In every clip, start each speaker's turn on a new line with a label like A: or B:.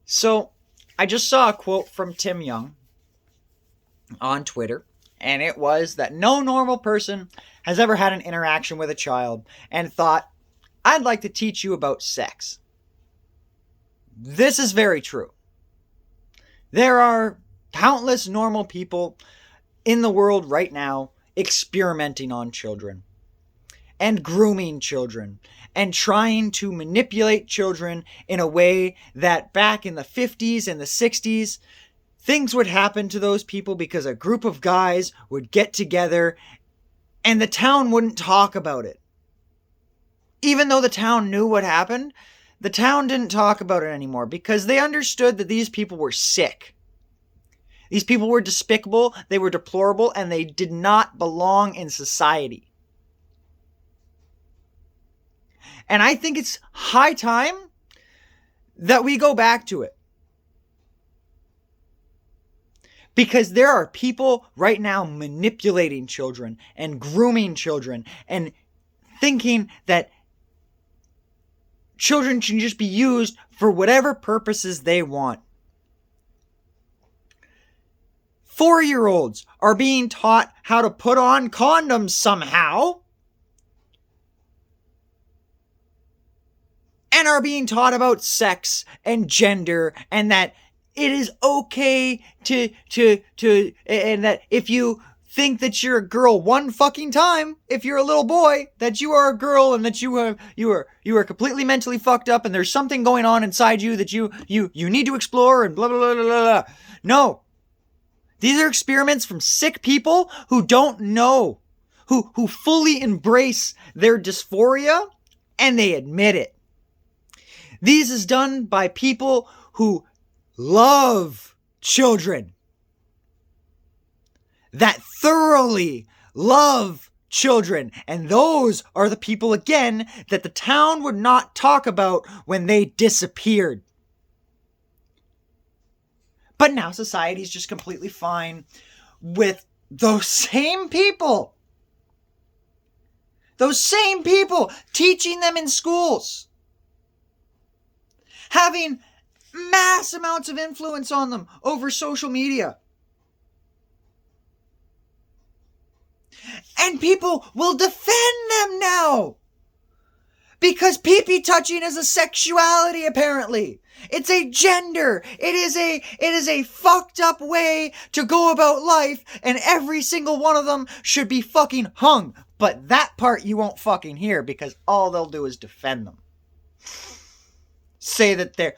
A: So, I just saw a quote from Tim Young on Twitter, and it was that no normal person has ever had an interaction with a child and thought, I'd like to teach you about sex. This is very true. There are countless normal people in the world right now experimenting on children and grooming children and trying to manipulate children in a way that back in the 50s and the 60s, things would happen to those people because a group of guys would get together and the town wouldn't talk about it. Even though the town knew what happened, the town didn't talk about it anymore because they understood that these people were sick. These people were despicable, they were deplorable, and they did not belong in society. And I think it's high time that we go back to it. Because there are people right now manipulating children and grooming children and thinking that children can just be used for whatever purposes they want. 4-year-olds are being taught how to put on condoms somehow and are being taught about sex and gender and that it is okay and that if you think that you're a girl one fucking time, if you're a little boy, that you are a girl and that you are completely mentally fucked up and there's something going on inside you that you need to explore and blah blah blah blah blah. No. These are experiments from sick people who don't know, who fully embrace their dysphoria and they admit it. These is done by people who love children, that thoroughly love children. And those are the people, again, that the town would not talk about when they disappeared. But now society's just completely fine with those same people. Those same people teaching them in schools. Having mass amounts of influence on them over social media. And people will defend them now. Because pee-pee touching is a sexuality, apparently. It's a gender. It is a fucked up way to go about life, and every single one of them should be fucking hung. But that part you won't fucking hear because all they'll do is defend them. Say that they're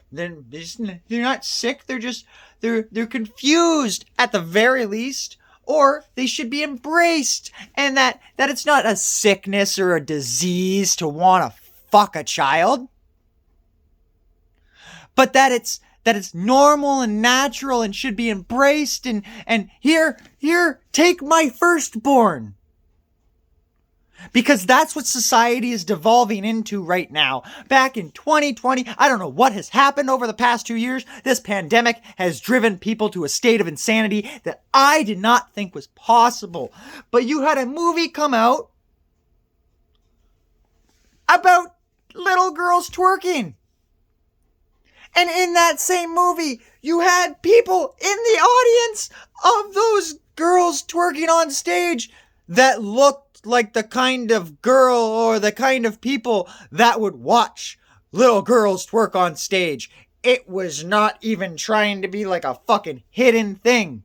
A: not sick, they're confused at the very least, or they should be embraced, and that it's not a sickness or a disease to want to fuck a child, but that it's normal and natural and should be embraced, and here take my firstborn. Because that's what society is devolving into right now. Back in 2020, I don't know what has happened over the past 2 years. This pandemic has driven people to a state of insanity that I did not think was possible. But you had a movie come out about little girls twerking. And in that same movie, you had people in the audience of those girls twerking on stage that looked like the kind of girl or the kind of people that would watch little girls twerk on stage. It was not even trying to be like a fucking hidden thing.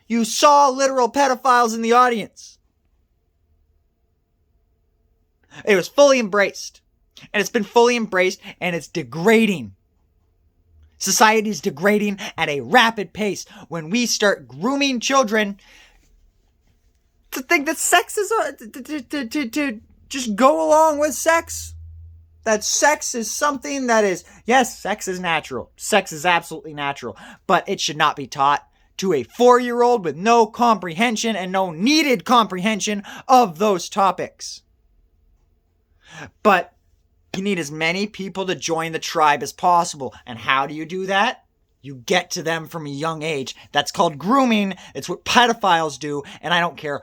A: You saw literal pedophiles in the audience. It was fully embraced. And it's been fully embraced, and it's degrading. Society is degrading at a rapid pace when we start grooming children to think that sex is to just go along with sex. That sex is something that is, yes, sex is natural. Sex is absolutely natural. But it should not be taught to a 4-year-old with no comprehension and no needed comprehension of those topics. But you need as many people to join the tribe as possible. And how do you do that? You get to them from a young age. That's called grooming. It's what pedophiles do. And I don't care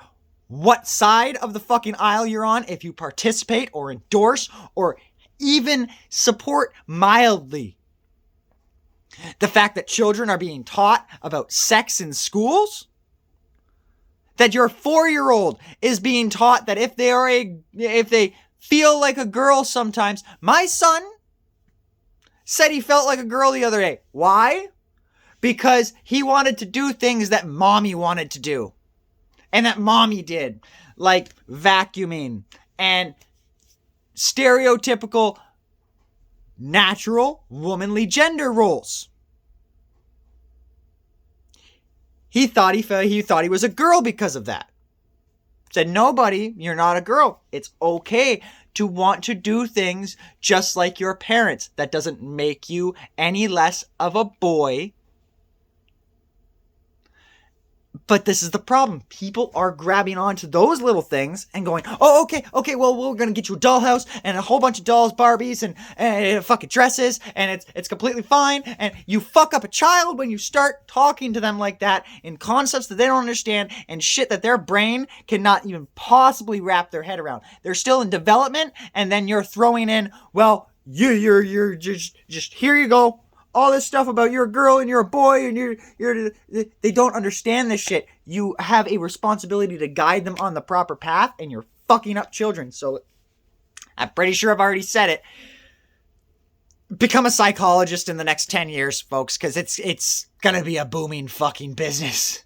A: what side of the fucking aisle you're on, if you participate or endorse or even support mildly. The fact that children are being taught about sex in schools. That your 4-year-old is being taught that if they feel like a girl sometimes. My son said he felt like a girl the other day. Why? Because he wanted to do things that mommy wanted to do. And that mommy did. Like vacuuming and stereotypical natural womanly gender roles. He thought he was a girl because of that. Said, nobody, you're not a girl. It's okay to want to do things just like your parents. That doesn't make you any less of a boy. But this is the problem. People are grabbing onto those little things and going, oh, okay, well, we're going to get you a dollhouse and a whole bunch of dolls, Barbies, and fucking dresses, and it's completely fine. And you fuck up a child when you start talking to them like that in concepts that they don't understand and shit that their brain cannot even possibly wrap their head around. They're still in development, and then you're throwing in, well, you're just here you go. All this stuff about you're a girl and you're a boy and they don't understand this shit. You have a responsibility to guide them on the proper path, and you're fucking up children. So I'm pretty sure I've already said it. Become a psychologist in the next 10 years, folks, because it's gonna be a booming fucking business.